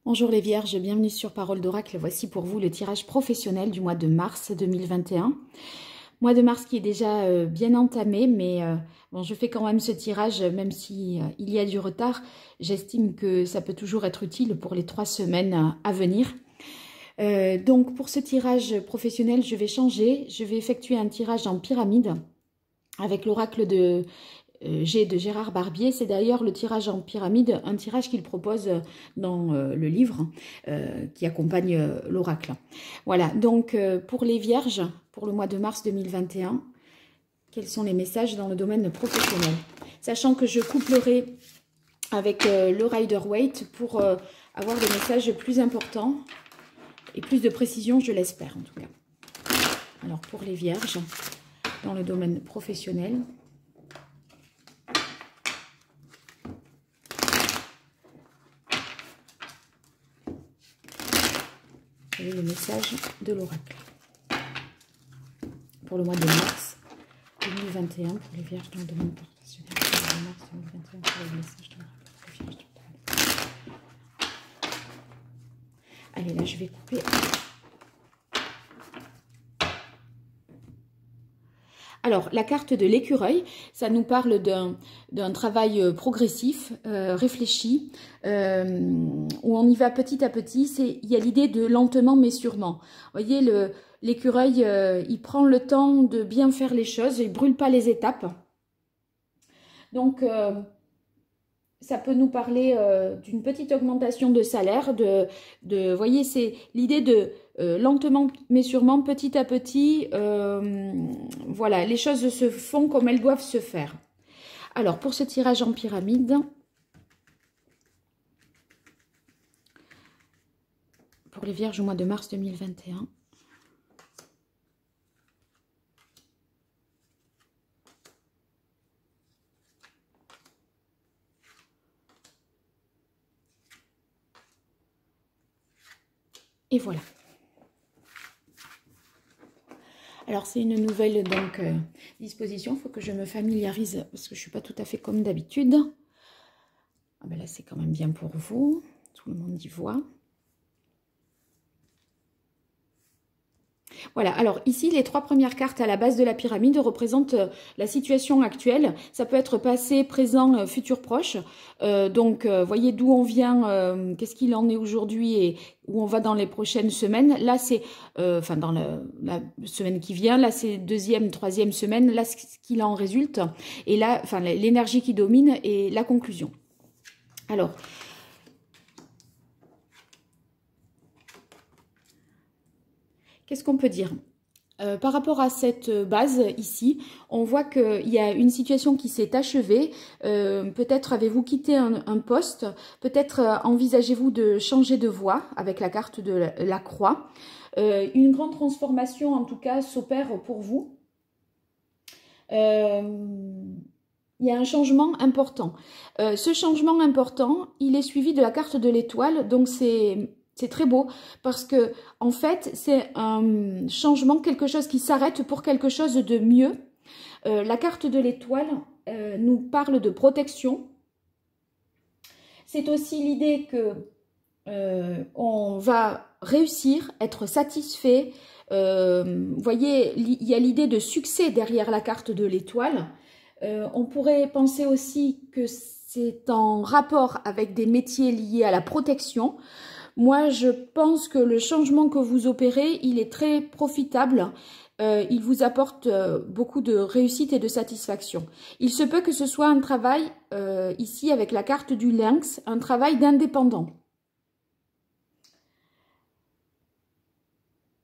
Bonjour les Vierges, bienvenue sur Parole d'Oracle. Voici pour vous le tirage professionnel du mois de mars 2021. Mois de mars qui est déjà bien entamé, mais bon, je fais quand même ce tirage, même si il y a du retard. J'estime que ça peut toujours être utile pour les 3 semaines à venir. Donc pour ce tirage professionnel, je vais changer. Je vais effectuer un tirage en pyramide avec l'oracle de G de Gérard Barbier. C'est d'ailleurs le tirage en pyramide, un tirage qu'il propose dans le livre qui accompagne l'oracle. Voilà, donc pour les Vierges, pour le mois de mars 2021, quels sont les messages dans le domaine professionnel? Sachant que je couplerai avec le Rider-Waite pour avoir des messages plus importants et plus de précision, je l'espère en tout cas. Alors pour les Vierges, dans le domaine professionnel, quel est le message de l'oracle pour le mois de mars 2021 pour les Vierges dans le domaine professionnel? Pour le mois de mars 2021 pour les messages de l'oracle pour les Vierges. Allez, là je vais couper. Alors, la carte de l'écureuil, ça nous parle d'un travail progressif, réfléchi, où on y va petit à petit. Il y a l'idée de lentement mais sûrement. Vous voyez, l'écureuil, il prend le temps de bien faire les choses, il ne brûle pas les étapes. Donc, ça peut nous parler d'une petite augmentation de salaire. Vous voyez, c'est l'idée de lentement mais sûrement, petit à petit, voilà, les choses se font comme elles doivent se faire. Alors, pour ce tirage en pyramide, pour les Vierges au mois de mars 2021, et voilà. Alors, c'est une nouvelle donc, disposition. Il faut que je me familiarise parce que je ne suis pas tout à fait comme d'habitude. Ah ben là, c'est quand même bien pour vous. Tout le monde y voit. Voilà, alors ici, les 3 premières cartes à la base de la pyramide représentent la situation actuelle. Ça peut être passé, présent, futur proche. Donc, voyez d'où on vient, qu'est-ce qu'il en est aujourd'hui et où on va dans les prochaines semaines. Là, c'est, enfin, dans la semaine qui vient, là, c'est 2e, 3e semaine. Là, ce qu'il en résulte. Et là, enfin, l'énergie qui domine et la conclusion. Alors, qu'est-ce qu'on peut dire? Par rapport à cette base ici, on voit qu'il y a une situation qui s'est achevée. Peut-être avez-vous quitté un poste, peut-être envisagez-vous de changer de voie avec la carte de la croix. Une grande transformation en tout cas s'opère pour vous. Il y a un changement important. Ce changement important, il est suivi de la carte de l'étoile, donc c'est très beau parce que en fait, c'est un changement, quelque chose qui s'arrête pour quelque chose de mieux. La carte de l'étoile nous parle de protection. C'est aussi l'idée que on va réussir, être satisfait. Vous voyez, il y a l'idée de succès derrière la carte de l'étoile. On pourrait penser aussi que c'est en rapport avec des métiers liés à la protection. Moi, je pense que le changement que vous opérez, il est très profitable. Il vous apporte beaucoup de réussite et de satisfaction. Il se peut que ce soit un travail, ici avec la carte du lynx, un travail d'indépendant.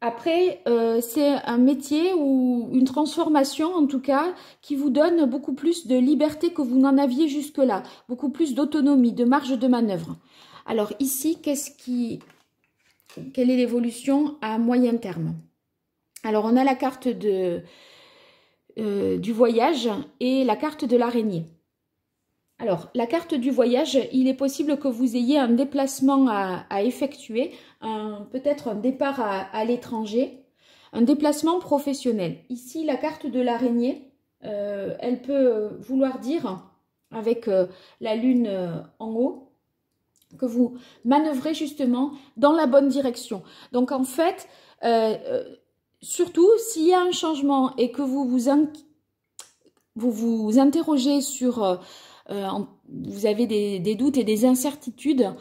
Après, c'est un métier ou une transformation, en tout cas, qui vous donne beaucoup plus de liberté que vous n'en aviez jusque-là, beaucoup plus d'autonomie, de marge de manœuvre. Alors ici, quelle est l'évolution à moyen terme? Alors on a la carte du voyage et la carte de l'araignée. Alors la carte du voyage, il est possible que vous ayez un déplacement à effectuer, peut-être un départ à l'étranger, un déplacement professionnel. Ici la carte de l'araignée, elle peut vouloir dire, avec la lune en haut, que vous manœuvrez justement dans la bonne direction. Donc en fait, surtout s'il y a un changement et que vous vous interrogez sur, vous avez des doutes et des incertitudes,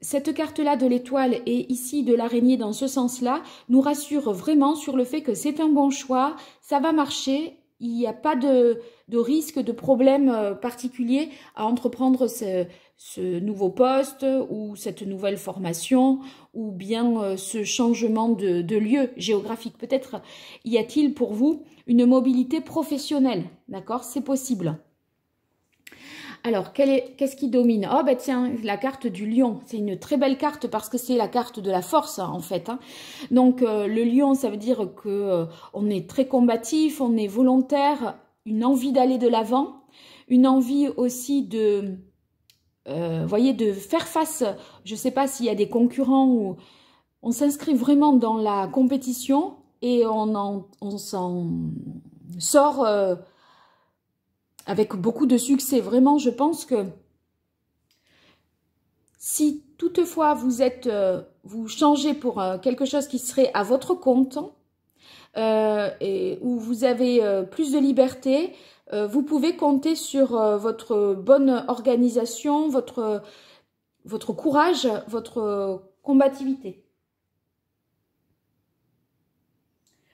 cette carte-là de l'étoile et ici de l'araignée dans ce sens-là nous rassure vraiment sur le fait que c'est un bon choix, ça va marcher, il n'y a pas de risque, de problème particulier à entreprendre ce nouveau poste ou cette nouvelle formation ou bien ce changement de lieu géographique. Peut-être y a-t-il pour vous une mobilité professionnelle, d'accord? C'est possible. Alors, qu'est-ce qui domine? Oh, ben tiens, la carte du lion. C'est une très belle carte parce que c'est la carte de la force, en fait. Hein. Donc, le lion, ça veut dire que on est très combatif, on est volontaire, une envie d'aller de l'avant, une envie aussi de, voyez, de faire face. Je ne sais pas s'il y a des concurrents ou on s'inscrit vraiment dans la compétition et on s'en sort avec beaucoup de succès. Vraiment, je pense que si toutefois vous changez pour quelque chose qui serait à votre compte et où vous avez plus de liberté, vous pouvez compter sur votre bonne organisation, votre courage, votre combativité.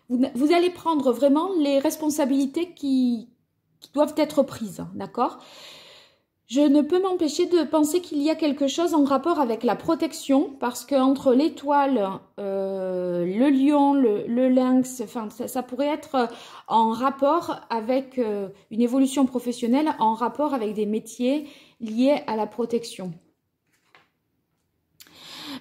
Vous allez prendre vraiment les responsabilités qui doivent être prises, d'accord? Je ne peux m'empêcher de penser qu'il y a quelque chose en rapport avec la protection, parce qu'entre l'étoile, le lion, le lynx, enfin, ça pourrait être en rapport avec une évolution professionnelle, en rapport avec des métiers liés à la protection.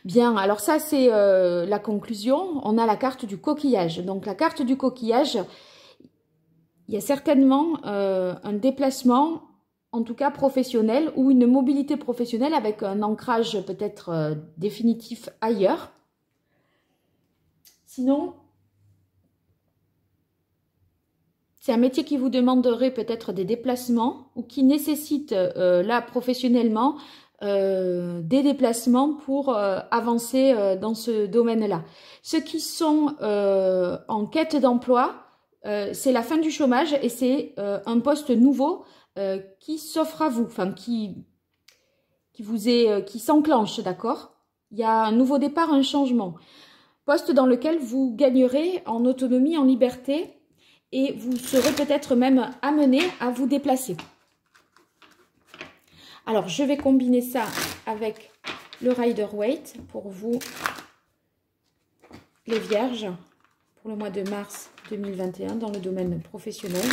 Bien, alors ça c'est la conclusion. On a la carte du coquillage. Donc la carte du coquillage, il y a certainement un déplacement, en tout cas professionnel, ou une mobilité professionnelle avec un ancrage peut-être définitif ailleurs. Sinon, c'est un métier qui vous demanderait peut-être des déplacements ou qui nécessite là professionnellement des déplacements pour avancer dans ce domaine-là. Ceux qui sont en quête d'emploi, c'est la fin du chômage et c'est un poste nouveau qui s'offre à vous, enfin qui s'enclenche, d'accord? Il y a un nouveau départ, un changement. Poste dans lequel vous gagnerez en autonomie, en liberté et vous serez peut-être même amené à vous déplacer. Alors, je vais combiner ça avec le Rider-Waite pour vous, les vierges, pour le mois de mars 2021 dans le domaine professionnel.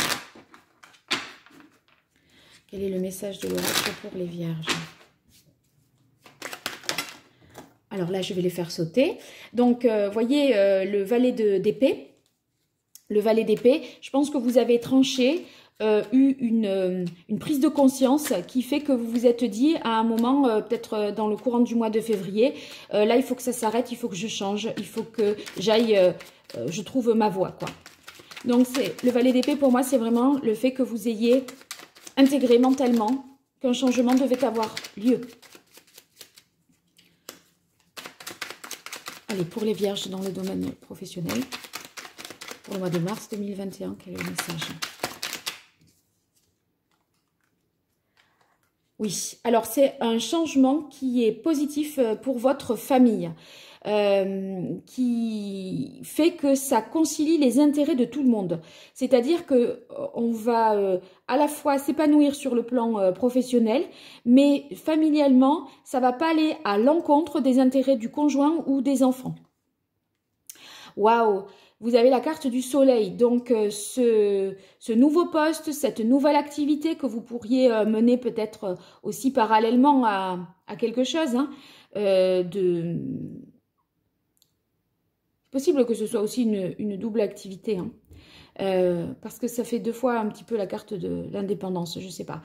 Quel est le message de l'oracle pour les vierges? Alors là, je vais les faire sauter. Donc, voyez le valet d'épée. Le valet d'épée, je pense que vous avez tranché, eu une prise de conscience qui fait que vous vous êtes dit à un moment, peut-être dans le courant du mois de février, là, il faut que ça s'arrête, il faut que je change, il faut que j'aille, je trouve ma voie, quoi. Donc, le valet d'épée, pour moi, c'est vraiment le fait que vous ayez intégré mentalement qu'un changement devait avoir lieu. Allez, pour les vierges dans le domaine professionnel, pour le mois de mars 2021, quel est le message? Oui, alors c'est un changement qui est positif pour votre famille, qui fait que ça concilie les intérêts de tout le monde. C'est-à-dire que on va à la fois s'épanouir sur le plan professionnel, mais familialement, ça va pas aller à l'encontre des intérêts du conjoint ou des enfants. Waouh! Vous avez la carte du soleil, donc ce nouveau poste, cette nouvelle activité que vous pourriez mener peut-être aussi parallèlement à quelque chose. Hein, c'est possible que ce soit aussi une double activité, hein, parce que ça fait deux fois un petit peu la carte de l'indépendance, je ne sais pas.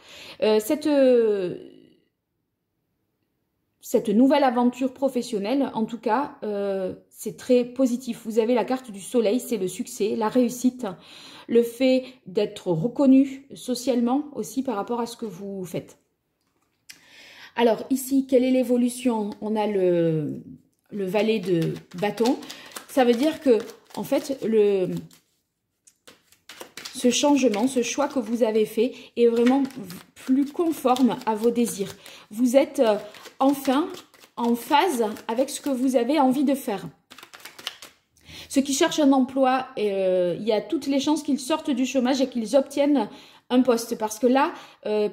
Cette nouvelle aventure professionnelle, en tout cas, c'est très positif. Vous avez la carte du soleil, c'est le succès, la réussite, le fait d'être reconnu socialement aussi par rapport à ce que vous faites. Alors ici, quelle est l'évolution? On a le valet de bâton. Ça veut dire que, en fait, ce changement, ce choix que vous avez fait est vraiment plus conforme à vos désirs. Vous êtes enfin en phase avec ce que vous avez envie de faire. Ceux qui cherchent un emploi, il y a toutes les chances qu'ils sortent du chômage et qu'ils obtiennent un poste. Parce que là,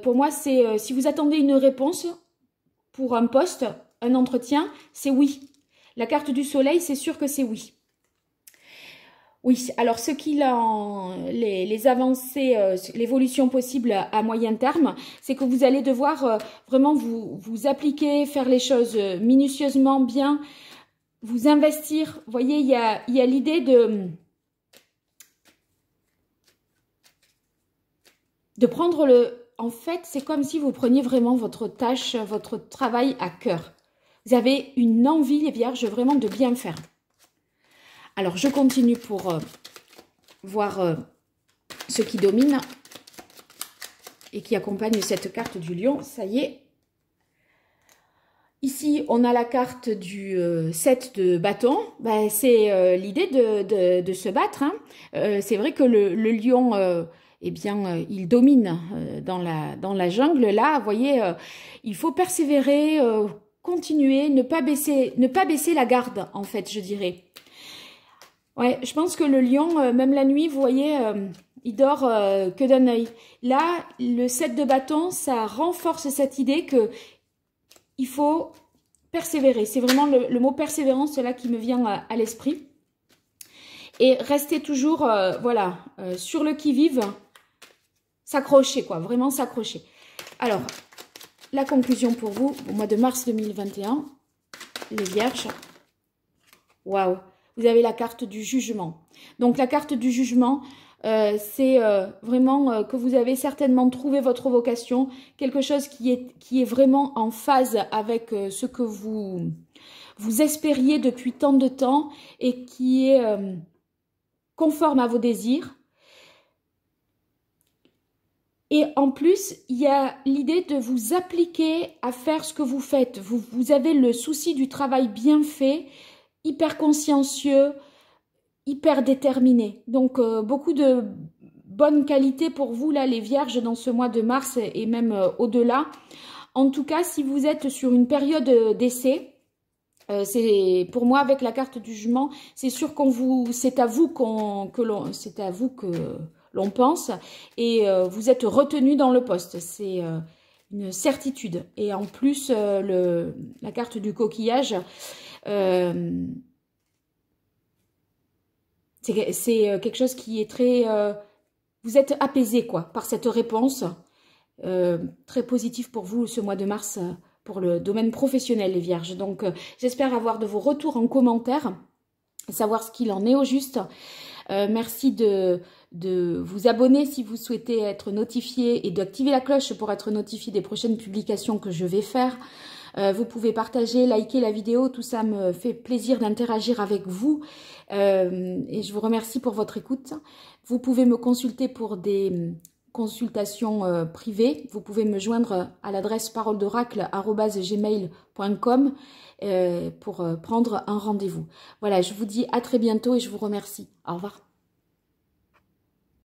pour moi, c'est si vous attendez une réponse pour un poste, un entretien, c'est oui. La carte du soleil, c'est sûr que c'est oui. Oui, alors ce qu'il a, les avancées, l'évolution possible à moyen terme, c'est que vous allez devoir vraiment vous appliquer, faire les choses minutieusement bien, vous investir. Vous voyez, il y a l'idée de prendre le... En fait, c'est comme si vous preniez vraiment votre tâche, votre travail à cœur. Vous avez une envie, les vierges, vraiment de bien faire. Alors, je continue pour voir ce qui domine et qui accompagne cette carte du lion. Ça y est. Ici, on a la carte du 7 de bâton. Ben, c'est l'idée de se battre. Hein. C'est vrai que le lion, eh bien, il domine dans la jungle. Là, vous voyez, il faut persévérer, continuer, ne pas baisser la garde, en fait, je dirais. Ouais, je pense que le lion, même la nuit, vous voyez, il dort que d'un œil. Là, le 7 de bâton, ça renforce cette idée que il faut persévérer. C'est vraiment le mot persévérance, là qui me vient à l'esprit. Et rester toujours, voilà, sur le qui-vive, s'accrocher, quoi, vraiment s'accrocher. Alors, la conclusion pour vous, au mois de mars 2021, les vierges, waouh! Vous avez la carte du jugement. Donc, la carte du jugement, c'est vraiment que vous avez certainement trouvé votre vocation, quelque chose qui est vraiment en phase avec ce que vous espériez depuis tant de temps et qui est conforme à vos désirs. Et en plus, il y a l'idée de vous appliquer à faire ce que vous faites. Vous avez le souci du travail bien fait, hyper consciencieux, hyper déterminé. Donc, beaucoup de bonnes qualités pour vous, là, les vierges, dans ce mois de mars et même au-delà. En tout cas, si vous êtes sur une période d'essai, c'est pour moi, avec la carte du jugement, c'est sûr c'est à vous que l'on pense et vous êtes retenu dans le poste. C'est une certitude. Et en plus, la carte du coquillage... c'est quelque chose qui est très... vous êtes apaisé, quoi, par cette réponse. Très positif pour vous, ce mois de mars, pour le domaine professionnel, les vierges. Donc, j'espère avoir de vos retours en commentaire, savoir ce qu'il en est au juste. Merci de vous abonner si vous souhaitez être notifié et d'activer la cloche pour être notifié des prochaines publications que je vais faire. Vous pouvez partager, liker la vidéo, tout ça me fait plaisir d'interagir avec vous et je vous remercie pour votre écoute. Vous pouvez me consulter pour des consultations privées. Vous pouvez me joindre à l'adresse paroledoracle@gmail.com pour prendre un rendez-vous. Voilà, je vous dis à très bientôt et je vous remercie. Au revoir.